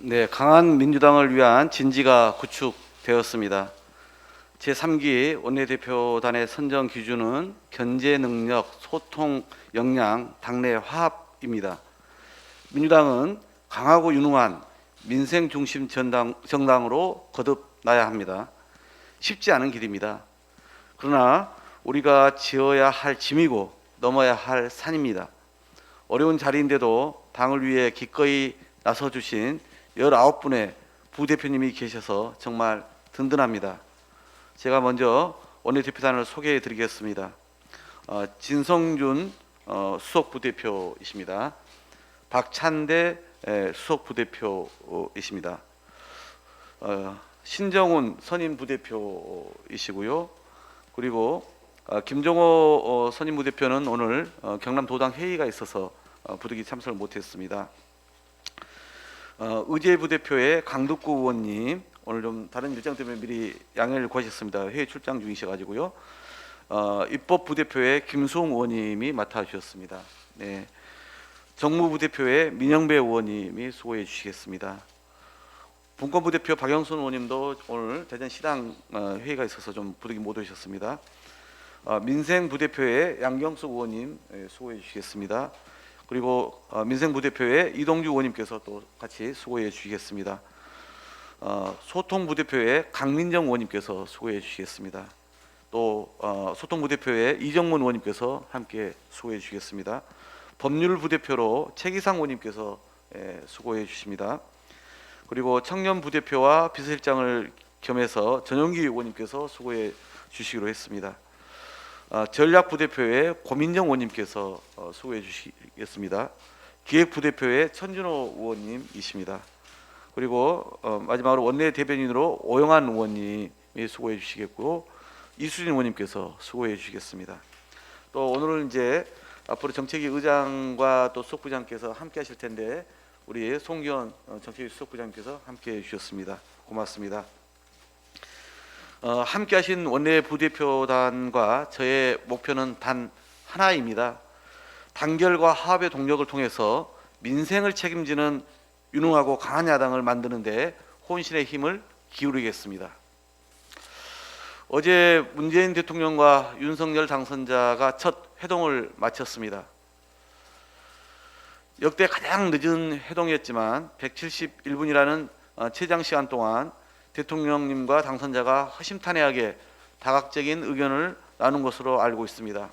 네, 강한 민주당을 위한 진지가 구축되었습니다. 제3기 원내대표단의 선정 기준은 견제 능력, 소통 역량, 당내 화합입니다. 민주당은 강하고 유능한 민생 중심 정당으로 거듭나야 합니다. 쉽지 않은 길입니다. 그러나 우리가 지어야 할 짐이고 넘어야 할 산입니다. 어려운 자리인데도 당을 위해 기꺼이 나서주신 19분의 부대표님이 계셔서 정말 든든합니다. 제가 먼저 원내대표단을 소개해 드리겠습니다. 진성준 수석 부대표이십니다. 박찬대 수석 부대표이십니다. 신정훈 선임 부대표이시고요. 그리고 김종호 선임 부대표는 오늘 경남도당 회의가 있어서 부득이 참석을 못했습니다. 의제 부대표의 강덕구 의원님 오늘 좀 다른 일정 때문에 미리 양해를 구하셨습니다. 회의 출장 중이셔가지고요. 입법 부대표의 김수홍 의원님이 맡아주셨습니다. 네. 정무 부대표의 민영배 의원님이 수고해 주시겠습니다. 분권 부대표 박영순 의원님도 오늘 대전 시당 회의가 있어서 좀 부득이 못 오셨습니다. 민생 부대표의 양경숙 의원님 수고해 주시겠습니다. 그리고 민생 부대표의 이동주 의원님께서 또 같이 수고해 주시겠습니다. 소통 부대표의 강민정 의원님께서 수고해 주시겠습니다. 또 소통 부대표의 이정문 의원님께서 함께 수고해 주시겠습니다. 법률 부대표로 최기상 의원님께서 수고해 주십니다. 그리고 청년 부대표와 비서실장을 겸해서 전용기 의원님께서 수고해 주시기로 했습니다. 전략 부대표의 고민정 의원님께서 수고해 주시겠습니다. 기획 부대표의 천준호 의원님이십니다. 그리고 마지막으로 원내 대변인으로 오영환 의원님이 수고해 주시겠고 이수진 의원님께서 수고해 주시겠습니다. 또 오늘은 이제 앞으로 정책위 의장과 또 수석부장께서 함께 하실 텐데 우리 송기현 정책위 수석부장께서 함께 해 주셨습니다. 고맙습니다. 함께 하신 원내 부대표단과 저의 목표는 단 하나입니다. 단결과 화합의 동력을 통해서 민생을 책임지는 유능하고 강한 야당을 만드는 데 혼신의 힘을 기울이겠습니다. 어제 문재인 대통령과 윤석열 당선자가 첫 회동을 마쳤습니다. 역대 가장 늦은 회동이었지만 171분이라는 최장 시간 동안 대통령님과 당선자가 허심탄회하게 다각적인 의견을 나눈 것으로 알고 있습니다.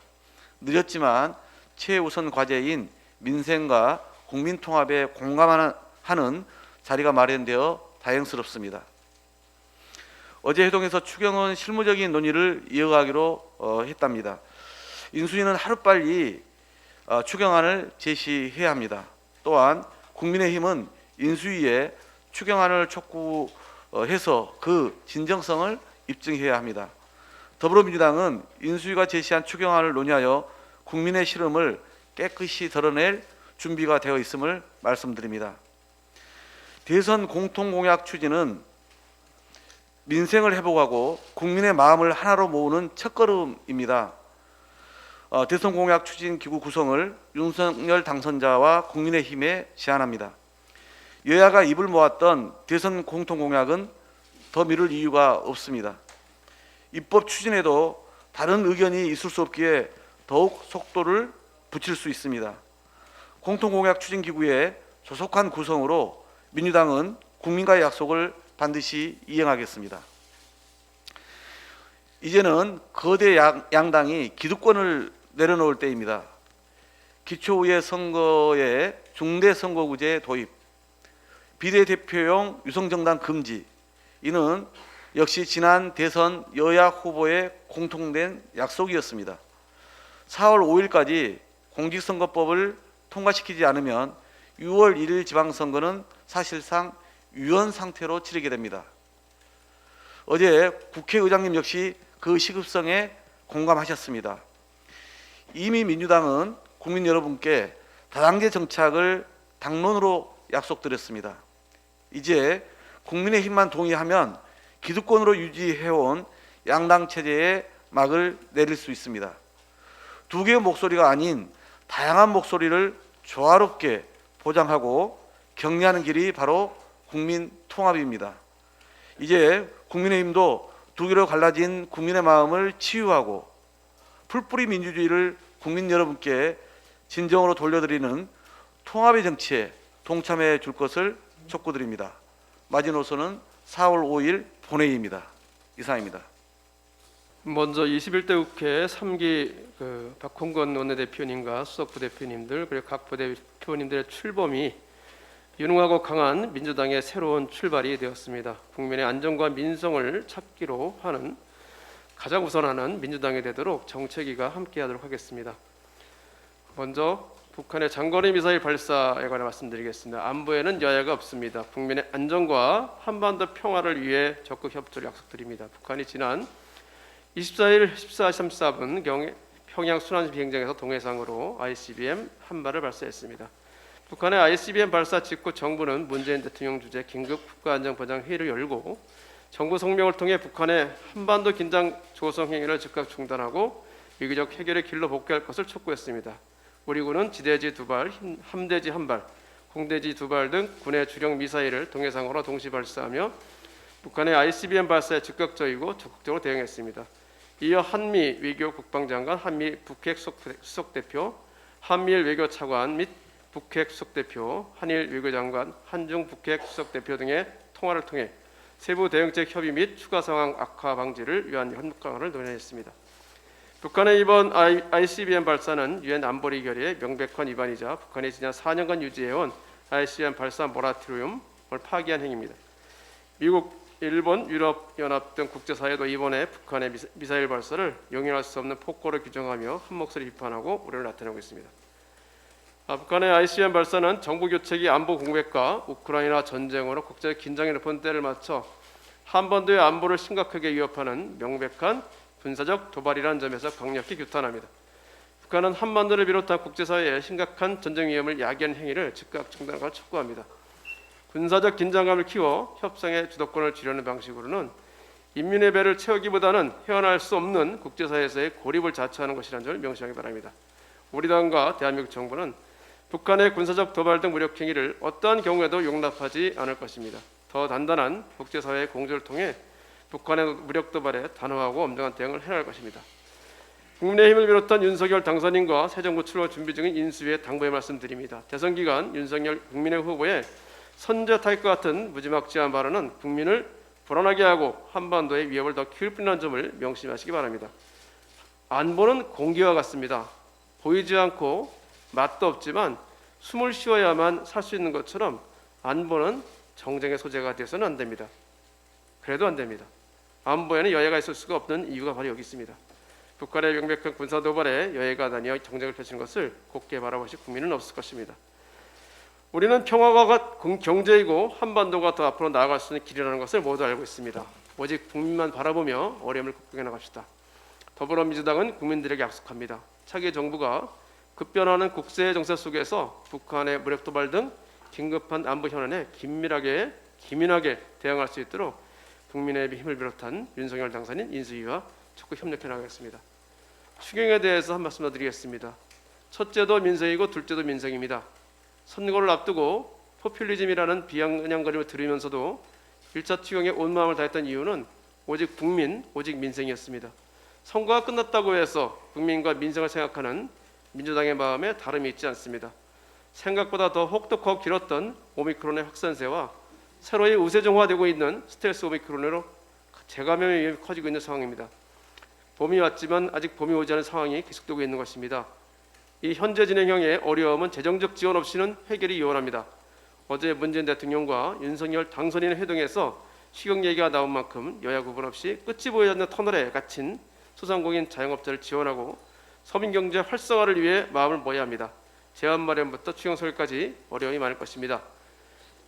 늦었지만 최우선 과제인 민생과 국민 통합에 공감하는 자리가 마련되어 다행스럽습니다. 어제 회동에서 추경은 실무적인 논의를 이어가기로 했답니다. 인수위는 하루빨리 추경안을 제시해야 합니다. 또한 국민의힘은 인수위에 추경안을 촉구해서 그 진정성을 입증해야 합니다. 더불어민주당은 인수위가 제시한 추경안을 논의하여 국민의 시름을 깨끗이 드러낼 준비가 되어 있음을 말씀드립니다. 대선 공통공약 추진은 민생을 회복하고 국민의 마음을 하나로 모으는 첫걸음입니다. 대선 공약 추진 기구 구성을 윤석열 당선자와 국민의힘에 제안합니다. 여야가 입을 모았던 대선 공통공약은 더 미룰 이유가 없습니다. 입법 추진에도 다른 의견이 있을 수 없기에 더욱 속도를 붙일 수 있습니다. 공통공약 추진 기구의 조속한 구성으로 민주당은 국민과의 약속을 반드시 이행하겠습니다. 이제는 거대 양당이 기득권을 내려놓을 때입니다. 기초의회 선거에 중대선거구제 도입, 비례대표용 유성정당 금지, 이는 역시 지난 대선 여야 후보의 공통된 약속이었습니다. 4월 5일까지 공직선거법을 통과시키지 않으면 6월 1일 지방선거는 사실상 유연 상태로 치르게 됩니다. 어제 국회의장님 역시 그 시급성에 공감하셨습니다. 이미 민주당은 국민 여러분께 다당제 정착을 당론으로 약속드렸습니다. 이제 국민의힘만 동의하면 기득권으로 유지해온 양당 체제에 막을 내릴 수 있습니다. 두 개의 목소리가 아닌 다양한 목소리를 조화롭게 보장하고 격려하는 길이 바로 국민 통합입니다. 이제 국민의힘도 두 개로 갈라진 국민의 마음을 치유하고 풀뿌리 민주주의를 국민 여러분께 진정으로 돌려드리는 통합의 정치에 동참해 줄 것을 촉구드립니다. 마지노선은 4월 5일 본회의입니다. 이상입니다. 먼저 21대 국회 3기 박홍건 원내대표님과 수석 부대표님들 그리고 각 부대표님들의 출범이 유능하고 강한 민주당의 새로운 출발이 되었습니다. 국민의 안전과 민성을 찾기로 하는 가장 우선하는 민주당이 되도록 정책위가 함께하도록 하겠습니다. 먼저 북한의 장거리 미사일 발사에 관해 말씀드리겠습니다. 안보에는 여야가 없습니다. 국민의 안전과 한반도 평화를 위해 적극 협조를 약속드립니다. 북한이 지난 24일 14시 34분 평양 순환 비행장에서 동해상으로 ICBM 한 발을 발사했습니다. 북한의 ICBM 발사 직후 정부는 문재인 대통령 주재 긴급 국가안전보장 회의를 열고 정부 성명을 통해 북한의 한반도 긴장 조성 행위를 즉각 중단하고 위기적 해결의 길로 복귀할 것을 촉구했습니다. 우리 군은 지대지 2발, 함대지 1발, 공대지 2발 등 군의 주력 미사일을 동해상으로 동시 발사하며 북한의 ICBM 발사에 즉각적이고 적극적으로 대응했습니다. 이어 한미 외교 국방장관, 한미 북핵 수석대표, 한미일 외교차관 및 북핵 수석대표, 한일 외교장관, 한중 북핵 수석대표 등의 통화를 통해 세부 대응책 협의 및 추가 상황 악화 방지를 위한 협력 강화를 논의했습니다. 북한의 이번 ICBM 발사는 유엔 안보리 결의의 명백한 위반이자 북한이 지난 4년간 유지해온 ICBM 발사 모라토리움을 파기한 행위입니다. 미국, 일본, 유럽연합 등 국제사회도 이번에 북한의 미사일 발사를 용인할 수 없는 폭거로 규정하며 한 목소리 비판하고 우려를 나타내고 있습니다. 북한의 ICBM 발사는 정부 교체기 안보 공백과 우크라이나 전쟁으로 국제 긴장이 높은 때를 맞춰 한반도의 안보를 심각하게 위협하는 명백한 군사적 도발이라는 점에서 강력히 규탄합니다. 북한은 한반도를 비롯한 국제사회에 심각한 전쟁 위험을 야기하는 행위를 즉각 중단하고 촉구합니다. 군사적 긴장감을 키워 협상의 주도권을 쥐려는 방식으로는 인민의 배를 채우기보다는 헤어날 수 없는 국제사회에서의 고립을 자처하는 것이라는 점을 명시하기 바랍니다. 우리 당과 대한민국 정부는 북한의 군사적 도발 등 무력 행위를 어떠한 경우에도 용납하지 않을 것입니다. 더 단단한 국제사회의 공조를 통해 북한의 무력 도발에 단호하고 엄정한 대응을 해야 할 것입니다. 국민의힘을 비롯한 윤석열 당선인과 새 정부 출범 준비 중인 인수위에 당부의 말씀드립니다. 대선 기간 윤석열 국민의힘 후보의 선제 타격과 같은 무지막지한 발언은 국민을 불안하게 하고 한반도의 위협을 더 키울 뿐이라는 점을 명심하시기 바랍니다. 안보는 공기와 같습니다. 보이지 않고 맛도 없지만 숨을 쉬어야만 살 수 있는 것처럼 안보는 정쟁의 소재가 되어서는 안 됩니다. 그래도 안 됩니다. 안보에는 여야가 있을 수가 없는 이유가 바로 여기 있습니다. 북한의 명백한 군사 도발에 여야가 나뉘어 정쟁을 펼치는 것을 곱게 바라보실 국민은 없을 것입니다. 우리는 평화가 경제이고 한반도가 더 앞으로 나아갈 수 있는 길이라는 것을 모두 알고 있습니다. 오직 국민만 바라보며 어려움을 극복해 나갑시다. 더불어민주당은 국민들에게 약속합니다. 차기 정부가 급변하는 국제 정세 속에서 북한의 무력 도발 등 긴급한 안보 현안에 기민하게 대응할 수 있도록 국민의 힘을 비롯한 윤석열 당선인 인수위와 적극 협력해 나가겠습니다. 추경에 대해서 한 말씀 더 드리겠습니다. 첫째도 민생이고 둘째도 민생입니다. 선거를 앞두고 포퓰리즘이라는 비아냥거림을 들으면서도 1차 추경에 온 마음을 다했던 이유는 오직 국민, 오직 민생이었습니다. 선거가 끝났다고 해서 국민과 민생을 생각하는 민주당의 마음에 다름이 있지 않습니다. 생각보다 더 혹독하고 길었던 오미크론의 확산세와 새로이 우세종화되고 있는 스텔스 오미크론으로 재감염의 위험이 커지고 있는 상황입니다. 봄이 왔지만 아직 봄이 오지 않은 상황이 계속되고 있는 것입니다. 이 현재 진행형의 어려움은 재정적 지원 없이는 해결이 요원합니다. 어제 문재인 대통령과 윤석열 당선인의 회동에서 추경 얘기가 나온 만큼 여야 구분 없이 끝이 보이지 않는 터널에 갇힌 소상공인 자영업자를 지원하고 서민경제 활성화를 위해 마음을 모아야 합니다. 제한 마련부터 추경 소요까지 어려움이 많을 것입니다.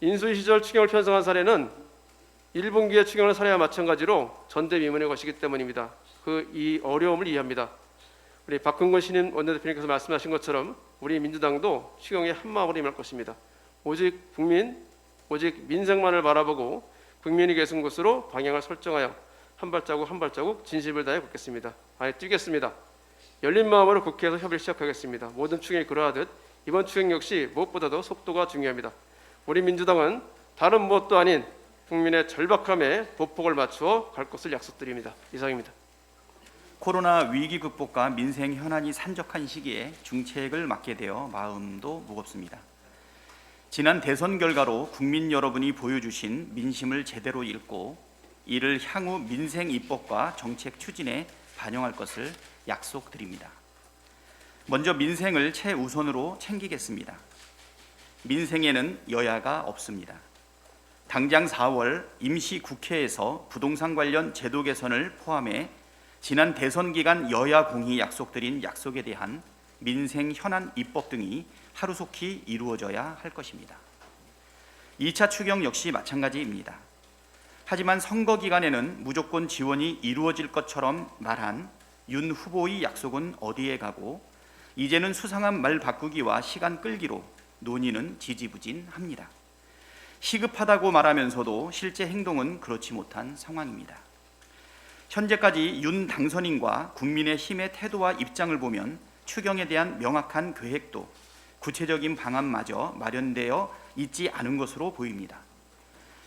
인수위 시절 추경을 편성한 사례는 1분기의 추경을 사례와 마찬가지로 전대미문의 것이기 때문입니다. 이 어려움을 이해합니다. 우리 박홍근 신임 원내대표님께서 말씀하신 것처럼 우리 민주당도 추경에 한마음으로 임할 것입니다. 오직 국민, 오직 민생만을 바라보고 국민이 계신 곳으로 방향을 설정하여 한 발자국 한 발자국 진심을 다해 걷겠습니다. 아예 뛰겠습니다. 열린 마음으로 국회에서 협의를 시작하겠습니다. 모든 추경이 그러하듯 이번 추경 역시 무엇보다도 속도가 중요합니다. 우리 민주당은 다른 무엇도 아닌 국민의 절박함에 보폭을 맞추어 갈 것을 약속드립니다. 이상입니다. 코로나 위기 극복과 민생 현안이 산적한 시기에 중책을 맡게 되어 마음도 무겁습니다. 지난 대선 결과로 국민 여러분이 보여주신 민심을 제대로 읽고 이를 향후 민생 입법과 정책 추진에 반영할 것을 약속드립니다. 먼저 민생을 최우선으로 챙기겠습니다. 민생에는 여야가 없습니다. 당장 4월 임시국회에서 부동산 관련 제도 개선을 포함해 지난 대선 기간 여야 공히 약속드린 약속에 대한 민생 현안 입법 등이 하루속히 이루어져야 할 것입니다. 2차 추경 역시 마찬가지입니다. 하지만 선거 기간에는 무조건 지원이 이루어질 것처럼 말한 윤 후보의 약속은 어디에 가고 이제는 수상한 말 바꾸기와 시간 끌기로 논의는 지지부진합니다. 시급하다고 말하면서도 실제 행동은 그렇지 못한 상황입니다. 현재까지 윤 당선인과 국민의힘의 태도와 입장을 보면 추경에 대한 명확한 계획도 구체적인 방안마저 마련되어 있지 않은 것으로 보입니다.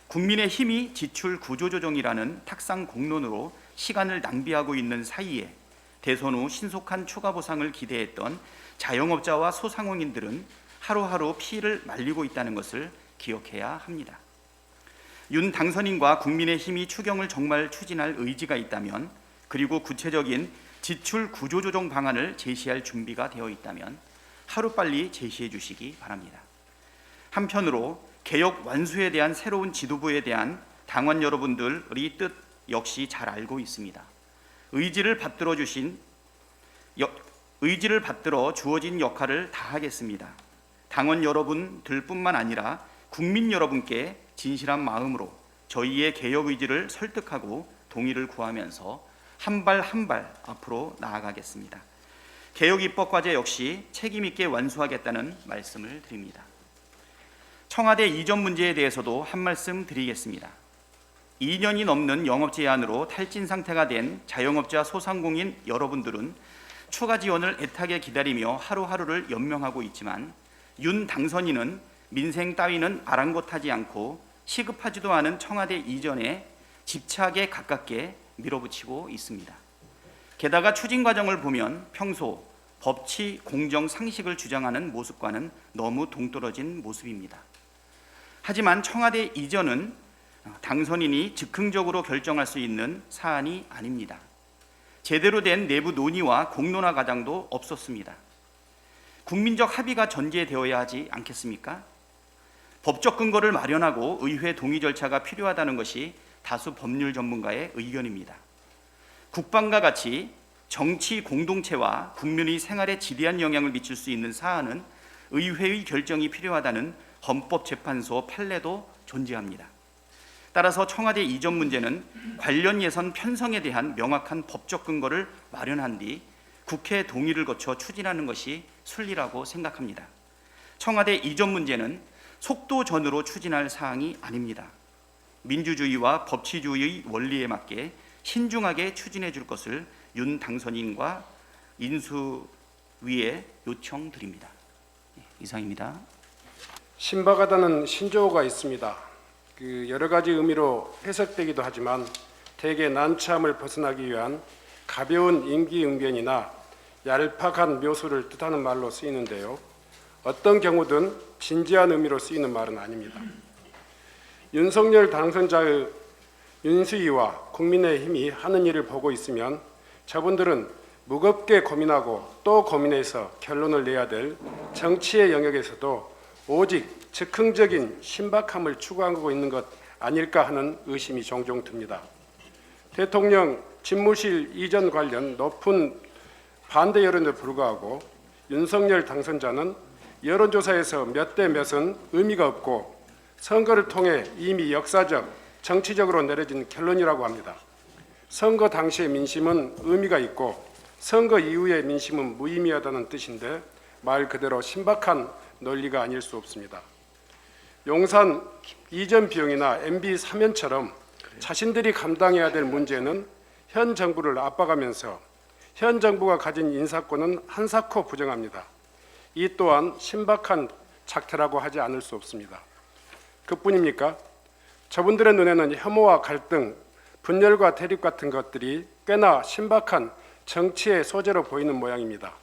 국민의힘이 지출 구조조정이라는 탁상 공론으로 시간을 낭비하고 있는 사이에 대선 후 신속한 추가 보상을 기대했던 자영업자와 소상공인들은 하루하루 피를 말리고 있다는 것을 기억해야 합니다. 윤 당선인과 국민의힘이 추경을 정말 추진할 의지가 있다면, 그리고 구체적인 지출 구조조정 방안을 제시할 준비가 되어 있다면 하루빨리 제시해 주시기 바랍니다. 한편으로 개혁 완수에 대한 새로운 지도부에 대한 당원 여러분들의 뜻 역시 잘 알고 있습니다. 의지를 받들어 주어진 역할을 다하겠습니다. 당원 여러분들뿐만 아니라 국민 여러분께 진실한 마음으로 저희의 개혁 의지를 설득하고 동의를 구하면서 한 발 한 발 앞으로 나아가겠습니다. 개혁 입법 과제 역시 책임 있게 완수하겠다는 말씀을 드립니다. 청와대 이전 문제에 대해서도 한 말씀 드리겠습니다. 2년이 넘는 영업 제한으로 탈진 상태가 된 자영업자 소상공인 여러분들은 추가 지원을 애타게 기다리며 하루하루를 연명하고 있지만 윤 당선인은 민생 따위는 아랑곳하지 않고 시급하지도 않은 청와대 이전에 집착에 가깝게 밀어붙이고 있습니다. 게다가 추진 과정을 보면 평소 법치, 공정, 상식을 주장하는 모습과는 너무 동떨어진 모습입니다. 하지만 청와대 이전은 당선인이 즉흥적으로 결정할 수 있는 사안이 아닙니다. 제대로 된 내부 논의와 공론화 과정도 없었습니다. 국민적 합의가 전제되어야 하지 않겠습니까? 법적 근거를 마련하고 의회 동의 절차가 필요하다는 것이 다수 법률 전문가의 의견입니다. 국방과 같이 정치 공동체와 국민의 생활에 지대한 영향을 미칠 수 있는 사안은 의회의 결정이 필요하다는 헌법재판소 판례도 존재합니다. 따라서 청와대 이전 문제는 관련 예산 편성에 대한 명확한 법적 근거를 마련한 뒤 국회 동의를 거쳐 추진하는 것이 순리라고 생각합니다. 청와대 이전 문제는 속도전으로 추진할 사항이 아닙니다. 민주주의와 법치주의 원리에 맞게 신중하게 추진해 줄 것을 윤 당선인과 인수위에 요청드립니다. 이상입니다. 신박하다는 신조어가 있습니다. 여러 가지 의미로 해석되기도 하지만 대개 난처함을 벗어나기 위한 가벼운 임기응변이나 얄팍한 묘수를 뜻하는 말로 쓰이는데요. 어떤 경우든 진지한 의미로 쓰이는 말은 아닙니다. 윤석열 당선자의 인수위와 국민의힘이 하는 일을 보고 있으면 저분들은 무겁게 고민하고 또 고민해서 결론을 내야 될 정치의 영역에서도 오직 즉흥적인 신박함을 추구하고 있는 것 아닐까 하는 의심이 종종 듭니다. 대통령 집무실 이전 관련 높은 반대 여론에 불구하고 윤석열 당선자는 여론조사에서 몇 대 몇은 의미가 없고 선거를 통해 이미 역사적, 정치적으로 내려진 결론이라고 합니다. 선거 당시의 민심은 의미가 있고 선거 이후의 민심은 무의미하다는 뜻인데 말 그대로 신박한 논리가 아닐 수 없습니다. 용산 이전 비용이나 MB 사면처럼 자신들이 감당해야 될 문제는 현 정부를 압박하면서 현 정부가 가진 인사권은 한사코 부정합니다. 이 또한 신박한 작태라고 하지 않을 수 없습니다. 그뿐입니까? 저분들의 눈에는 혐오와 갈등, 분열과 대립 같은 것들이 꽤나 신박한 정치의 소재로 보이는 모양입니다.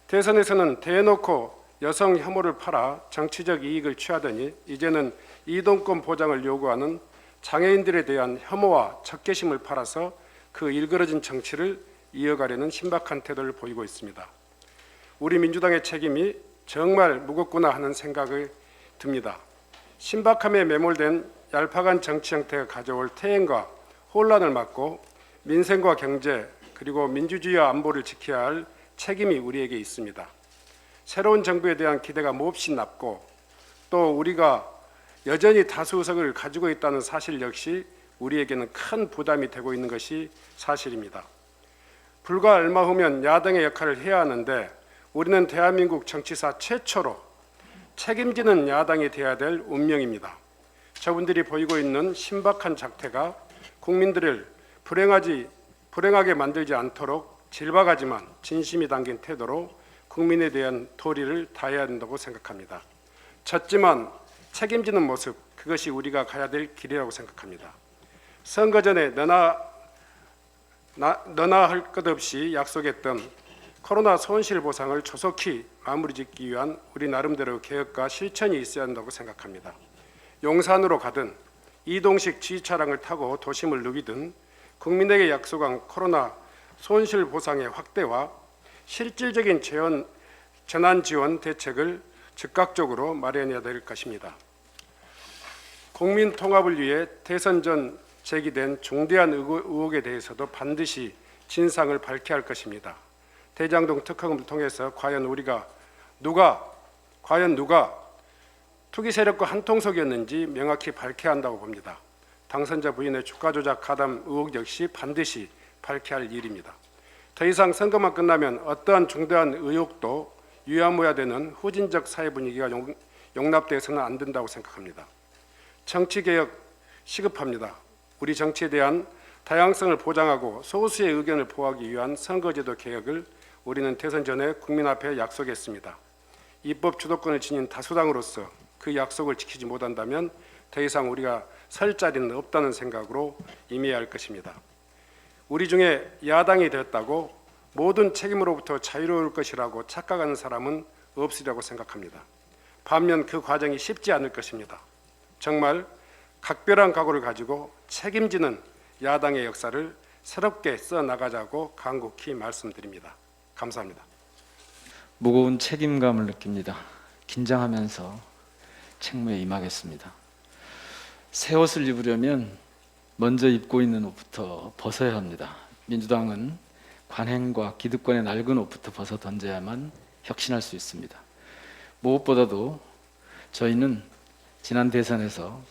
대선에서는 대놓고 여성 혐오를 팔아 정치적 이익을 취하더니 이제는 이동권 보장을 요구하는 장애인들에 대한 혐오와 적개심을 팔아서 그 일그러진 정치를 이어가려는 신박한 태도를 보이고 있습니다. 우리 민주당의 책임이 정말 무겁구나 하는 생각이 듭니다. 신박함에 매몰된 얄팍한 정치 형태가 가져올 퇴행과 혼란을 막고 민생과 경제 그리고 민주주의와 안보를 지켜야 할 책임이 우리에게 있습니다. 새로운 정부에 대한 기대가 몹시 낮고 또 우리가 여전히 다수 의석을 가지고 있다는 사실 역시 우리에게는 큰 부담이 되고 있는 것이 사실입니다. 불과 얼마 후면 야당의 역할을 해야 하는데 우리는 대한민국 정치사 최초로 책임지는 야당이 되어야 될 운명입니다. 저분들이 보이고 있는 신박한 작태가 국민들을 불행하게 만들지 않도록 질박하지만 진심이 담긴 태도로 국민에 대한 도리를 다해야 한다고 생각합니다. 졌지만 책임지는 모습, 그것이 우리가 가야 될 길이라고 생각합니다. 선거 전에 너나 할 것 없이 약속했던 코로나 손실 보상을 조속히 마무리 짓기 위한 우리 나름대로 계획과 실천이 있어야 한다고 생각합니다. 용산으로 가든 이동식 지휘차량을 타고 도심을 누비든 국민에게 약속한 코로나 손실 보상의 확대와 실질적인 재난 지원 대책을 즉각적으로 마련해야 될 것입니다. 국민 통합을 위해 대선 전 제기된 중대한 의혹에 대해서도 반드시 진상을 밝혀야 할 것입니다. 대장동 특검을 통해서 과연 누가 투기 세력과 한통속이었는지 명확히 밝혀야 한다고 봅니다. 당선자 부인의 주가 조작 가담 의혹 역시 반드시 밝혀야 할 일입니다. 더 이상 선거만 끝나면 어떠한 중대한 의혹도 유야무야되는 후진적 사회 분위기가 용납되어서는 안 된다고 생각합니다. 정치개혁 시급합니다. 우리 정치에 대한 다양성을 보장하고 소수의 의견을 보호하기 위한 선거제도 개혁을 우리는 대선 전에 국민 앞에 약속했습니다. 입법 주도권을 지닌 다수당으로서 그 약속을 지키지 못한다면 더 이상 우리가 설 자리는 없다는 생각으로 임해야 할 것입니다. 우리 중에 야당이 되었다고 모든 책임으로부터 자유로울 것이라고 착각하는 사람은 없으리라고 생각합니다. 반면 그 과정이 쉽지 않을 것입니다. 정말 각별한 각오를 가지고 책임지는 야당의 역사를 새롭게 써나가자고 간곡히 말씀드립니다. 감사합니다. 무거운 책임감을 느낍니다. 긴장하면서 책무에 임하겠습니다. 새 옷을 입으려면 먼저 입고 있는 옷부터 벗어야 합니다. 민주당은 관행과 기득권의 낡은 옷부터 벗어 던져야만 혁신할 수 있습니다. 무엇보다도 저희는 지난 대선에서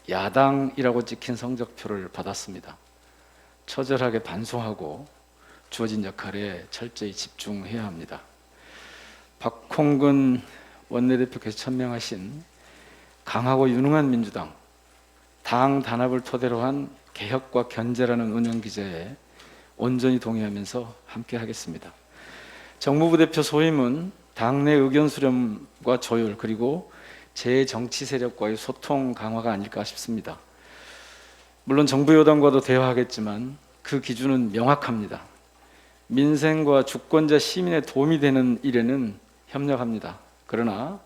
야당이라고 찍힌 성적표를 받았습니다. 처절하게 반성하고 주어진 역할에 철저히 집중해야 합니다. 박홍근 원내대표께서 천명하신 강하고 유능한 민주당, 당 단합을 토대로 한 개혁과 견제라는 운영기제에 온전히 동의하면서 함께 하겠습니다. 정무부 대표 소임은 당내 의견 수렴과 조율 그리고 제정치 세력과의 소통 강화가 아닐까 싶습니다. 물론 정부 여당과도 대화하겠지만 그 기준은 명확합니다. 민생과 주권자 시민의 도움이 되는 일에는 협력합니다. 그러나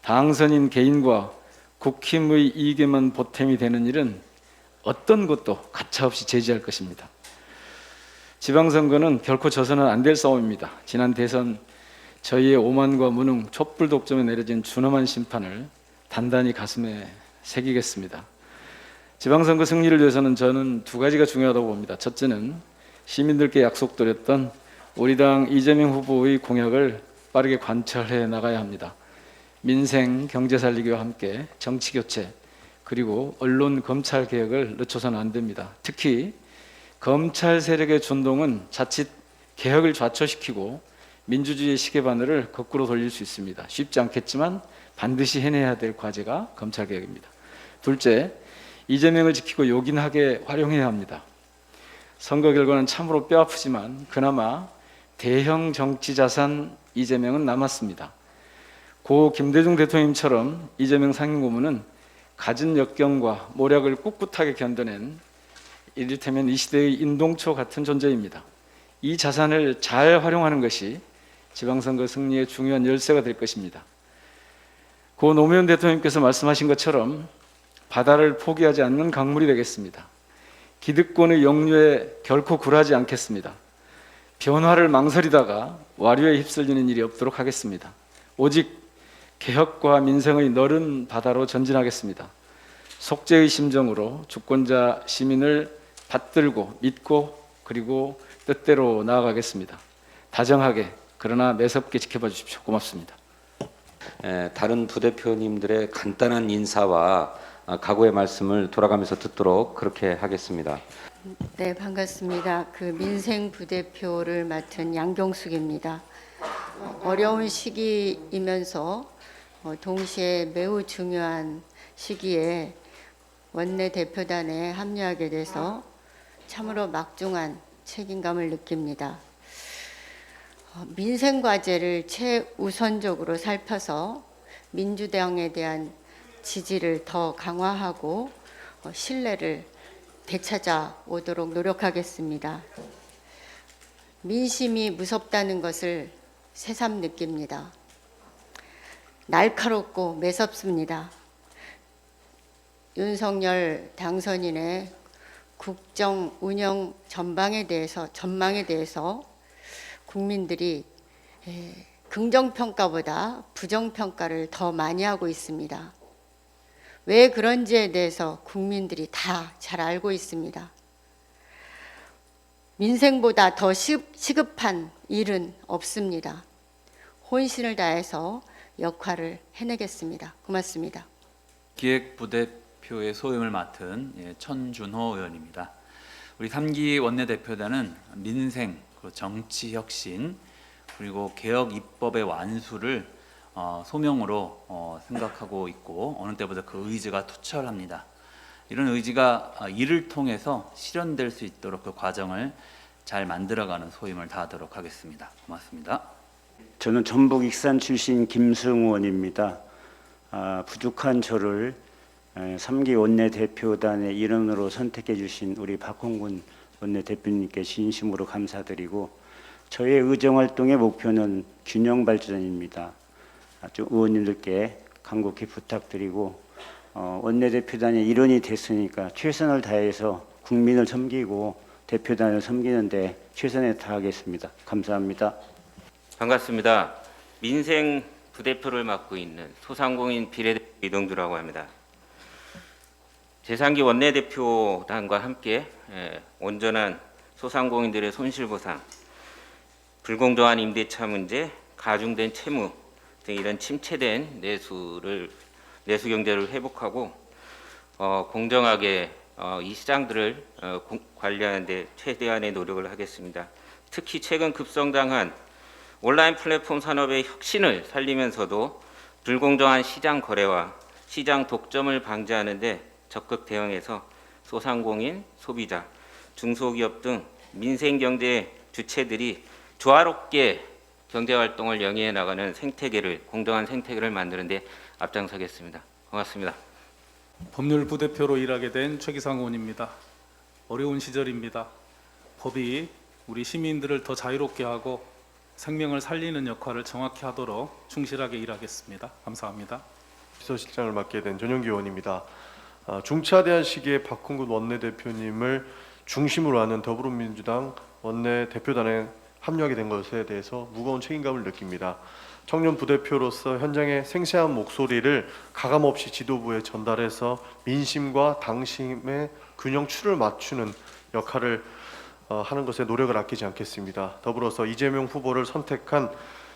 당선인 개인과 국힘의 이익에만 보탬이 되는 일은 어떤 것도 가차없이 제지할 것입니다. 지방선거는 결코 져서는 안 될 싸움입니다. 지난 대선 저희의 오만과 무능, 촛불 독점에 내려진 준엄한 심판을 단단히 가슴에 새기겠습니다. 지방선거 승리를 위해서는 저는 두 가지가 중요하다고 봅니다. 첫째는 시민들께 약속드렸던 우리 당 이재명 후보의 공약을 빠르게 관철해 나가야 합니다. 민생, 경제 살리기와 함께 정치 교체 그리고 언론, 검찰 개혁을 늦춰서는 안 됩니다. 특히 검찰 세력의 준동은 자칫 개혁을 좌초시키고 민주주의의 시계바늘을 거꾸로 돌릴 수 있습니다. 쉽지 않겠지만 반드시 해내야 될 과제가 검찰 개혁입니다. 둘째, 이재명을 지키고 요긴하게 활용해야 합니다. 선거 결과는 참으로 뼈아프지만 그나마 대형 정치 자산 이재명은 남았습니다. 고 김대중 대통령님처럼 이재명 상임고문은 갖은 역경과 모략을 꿋꿋하게 견뎌낸 이를테면 이 시대의 인동초 같은 존재입니다. 이 자산을 잘 활용하는 것이 지방선거 승리의 중요한 열쇠가 될 것입니다. 고 노무현 대통령께서 말씀하신 것처럼 바다를 포기하지 않는 강물이 되겠습니다. 기득권의 역류에 결코 굴하지 않겠습니다. 변화를 망설이다가 와류에 휩쓸리는 일이 없도록 하겠습니다. 오직 개혁과 민생의 너른 바다로 전진하겠습니다. 속죄의 심정으로 주권자 시민을 받들고 믿고 그리고 뜻대로 나아가겠습니다. 다정하게 그러나 매섭게 지켜봐 주십시오. 고맙습니다. 다른 부대표님들의 간단한 인사와 각오의 말씀을 돌아가면서 듣도록 그렇게 하겠습니다. 네, 반갑습니다. 그 민생 부대표를 맡은 양경숙입니다. 어려운 시기이면서 동시에 매우 중요한 시기에 원내 대표단에 합류하게 돼서 참으로 막중한 책임감을 느낍니다. 민생 과제를 최우선적으로 살펴서 민주당에 대한 지지를 더 강화하고 신뢰를 되찾아 오도록 노력하겠습니다. 민심이 무섭다는 것을 새삼 느낍니다. 날카롭고 매섭습니다. 윤석열 당선인의 국정 운영 전망에 대해서 국민들이 긍정평가보다 부정평가를 더 많이 하고 있습니다. 왜 그런지에 대해서 국민들이 다 잘 알고 있습니다. 민생보다 더 시급한 일은 없습니다. 혼신을 다해서 역할을 해내겠습니다. 고맙습니다. 기획부대표의 소임을 맡은 천준호 의원입니다. 우리 3기 원내대표단은 민생, 정치혁신, 그리고 개혁 입법의 완수를 소명으로 생각하고 있고 어느 때보다 그 의지가 투철합니다. 이런 의지가 일을 통해서 실현될 수 있도록 그 과정을 잘 만들어가는 소임을 다하도록 하겠습니다. 고맙습니다. 저는 전북 익산 출신 김승원입니다. 부족한 저를 3기 원내대표단의 일원으로 선택해 주신 우리 박홍근 원내대표님께 진심으로 감사드리고 저의 의정활동의 목표는 균형 발전입니다. 의원님들께 간곡히 부탁드리고 원내대표단의 일원이 됐으니까 최선을 다해서 국민을 섬기고 대표단을 섬기는데 최선을 다하겠습니다. 감사합니다. 반갑습니다. 민생 부대표를 맡고 있는 소상공인 비례대표 이동주라고 합니다. 제3기 원내대표단과 함께 온전한 소상공인들의 손실보상, 불공정한 임대차 문제, 가중된 채무 등 이런 침체된 내수 경제를 회복하고 공정하게 이 시장들을 관리하는 데 최대한의 노력을 하겠습니다. 특히 최근 급성장한 온라인 플랫폼 산업의 혁신을 살리면서도 불공정한 시장 거래와 시장 독점을 방지하는 데 적극 대응해서 소상공인, 소비자, 중소기업 등 민생경제 주체들이 조화롭게 경제활동을 영위해 나가는 공정한 생태계를 만드는 데 앞장서겠습니다. 고맙습니다. 법률 부대표로 일하게 된 최기상 의원입니다. 어려운 시절입니다. 법이 우리 시민들을 더 자유롭게 하고 생명을 살리는 역할을 정확히 하도록 충실하게 일하겠습니다. 감사합니다. 비서실장을 맡게 된 전용기 의원입니다. 중차대한 시기에 박홍근 원내대표님을 중심으로 하는 더불어민주당 원내대표단에 합류하게 된 것에 대해서 무거운 책임감을 느낍니다. 청년 부대표로서 현장의 생생한 목소리를 가감없이 지도부에 전달해서 민심과 당심의 균형추를 맞추는 역할을 하는 것에 노력을 아끼지 않겠습니다. 더불어서 이재명 후보를 선택한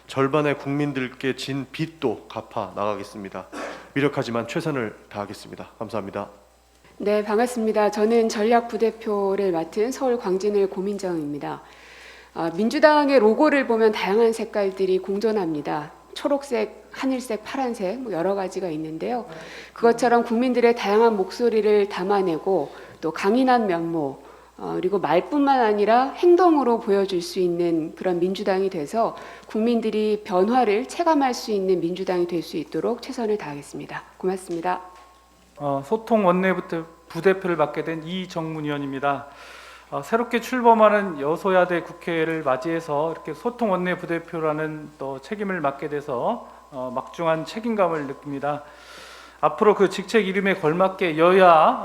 절반의 국민들께 진 빚도 갚아 나가겠습니다. 미력하지만 최선을 다하겠습니다. 감사합니다. 네, 반갑습니다. 저는 전략부대표를 맡은 서울 광진을 고민정입니다. 민주당의 로고를 보면 다양한 색깔들이 공존합니다. 초록색, 하늘색, 파란색 여러 가지가 있는데요. 그것처럼 국민들의 다양한 목소리를 담아내고 또 강인한 면모 그리고 말뿐만 아니라 행동으로 보여줄 수 있는 그런 민주당이 돼서 국민들이 변화를 체감할 수 있는 민주당이 될 수 있도록 최선을 다하겠습니다. 고맙습니다. 소통 원내 부대표를 맡게 된 이정문 의원입니다. 새롭게 출범하는 여소야대 국회를 맞이해서 이렇게 소통 원내 부대표라는 또 책임을 맡게 돼서 막중한 책임감을 느낍니다. 앞으로 그 직책 이름에 걸맞게 여야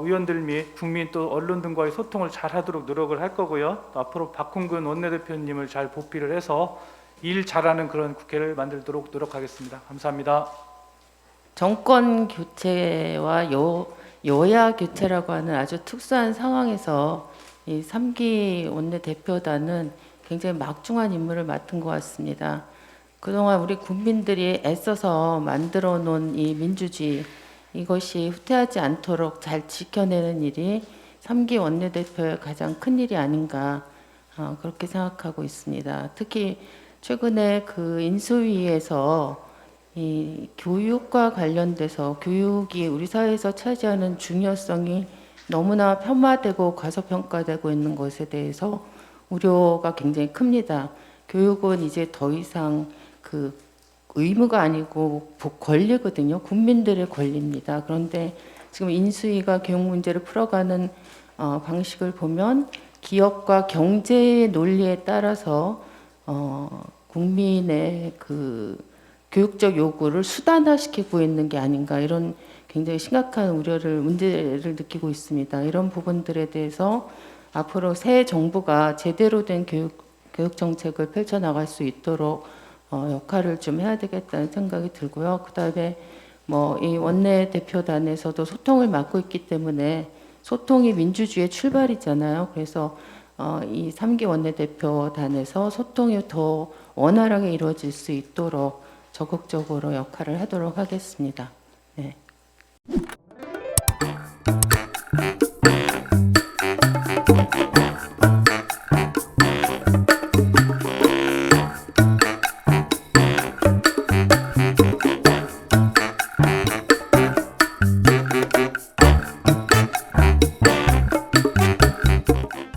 의원들 및 국민 또 언론 등과의 소통을 잘하도록 노력을 할 거고요. 또 앞으로 박홍근 원내대표님을 잘 보필을 해서 일 잘하는 그런 국회를 만들도록 노력하겠습니다. 감사합니다. 정권 교체와 여야 교체라고 하는 아주 특수한 상황에서 이 3기 원내대표단은 굉장히 막중한 임무를 맡은 것 같습니다. 그동안 우리 국민들이 애써서 만들어 놓은 이 민주주의, 이것이 후퇴하지 않도록 잘 지켜내는 일이 3기 원내대표의 가장 큰 일이 아닌가 그렇게 생각하고 있습니다. 특히 최근에 그 인수위에서 이 교육과 관련돼서 교육이 우리 사회에서 차지하는 중요성이 너무나 폄하되고 과소평가되고 있는 것에 대해서 우려가 굉장히 큽니다. 교육은 이제 더 이상 그 의무가 아니고 권리거든요. 국민들의 권리입니다. 그런데 지금 인수위가 교육 문제를 풀어가는 방식을 보면 기업과 경제의 논리에 따라서 국민의 그 교육적 요구를 수단화시키고 있는 게 아닌가, 이런 굉장히 심각한 문제를 느끼고 있습니다. 이런 부분들에 대해서 앞으로 새 정부가 제대로 된 교육 정책을 펼쳐나갈 수 있도록 역할을 좀 해야 되겠다는 생각이 들고요. 그다음에 뭐 이 원내대표단에서도 소통을 맡고 있기 때문에 소통이 민주주의의 출발이잖아요. 그래서 이 3기 원내대표단에서 소통이 더 원활하게 이루어질 수 있도록 적극적으로 역할을 하도록 하겠습니다. 네.